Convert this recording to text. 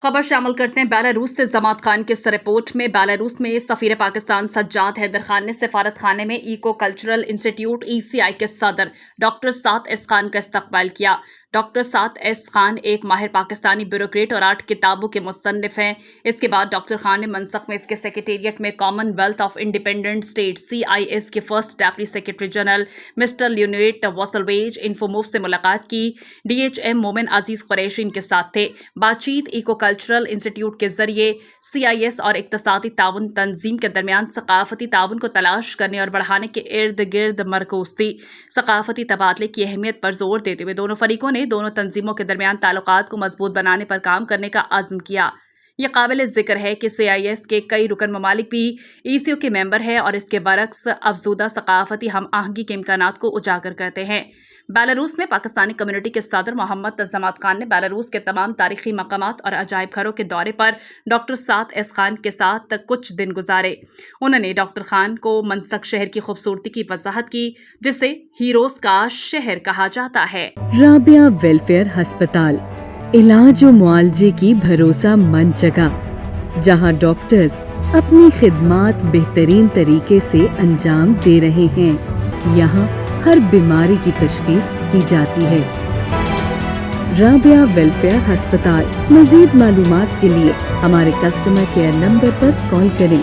خبر شامل کرتے ہیں بیلاروس سے زماد خان کی اس رپورٹ میں۔ بیلاروس میں سفیر پاکستان سجاد حیدر خان نے سفارت خانے میں ایکو کلچرل انسٹیٹیوٹ ECI کے صدر ڈاکٹر سعد ایس خان کا استقبال کیا۔ ڈاکٹر سعد ایس خان ایک ماہر پاکستانی بیوروکریٹ اور 8 کتابوں کے مصنف ہیں۔ اس کے بعد ڈاکٹر خان نے منسک میں اس کے سیکریٹریٹ میں commonwealth of independent state CIS کے first deputy secretary general mister Leonid Vasilyevich انفوموف سے ملاقات کی۔ DHM مومن عزیز قریشی ان کے ساتھ تھے۔ بات چیت ایکو کلچرل انسٹیٹیوٹ کے ذریعے CIS اور اقتصادی تعاون تنظیم کے درمیان ثقافتی تعاون کو تلاش کرنے اور بڑھانے کے ارد گرد مرکوز تھی۔ ثقافتی تبادلے کی اہمیت پر زور دیتے ہوئے دونوں فریقوں نے دونوں تنظیموں کے درمیان تعلقات کو مضبوط بنانے پر کام کرنے کا عزم کیا۔ یہ قابل ذکر ہے کہ CIS کے کئی رکن ممالک بھی ECO کے ممبر ہیں اور اس کے برعکس افزودہ ثقافتی ہم آہنگی کے امکانات کو اجاگر کرتے ہیں۔ بیلاروس میں پاکستانی کمیونٹی کے صدر محمد زماد خان نے بیلاروس کے تمام تاریخی مقامات اور عجائب گھروں کے دورے پر ڈاکٹر سعد ایس خان کے ساتھ کچھ دن گزارے۔ انہوں نے ڈاکٹر خان کو منسک شہر کی خوبصورتی کی وضاحت کی، جسے ہیروز کا شہر کہا جاتا ہے۔ رابعہ ویلفیئر ہسپتال، علاج و معالجے کی بھروسہ مند جگہ، جہاں ڈاکٹرز اپنی خدمات بہترین طریقے سے انجام دے رہے ہیں۔ یہاں ہر بیماری کی تشخیص کی جاتی ہے۔ رابعہ ویلفیئر ہسپتال۔ مزید معلومات کے لیے ہمارے کسٹمر کیئر نمبر پر کال کریں۔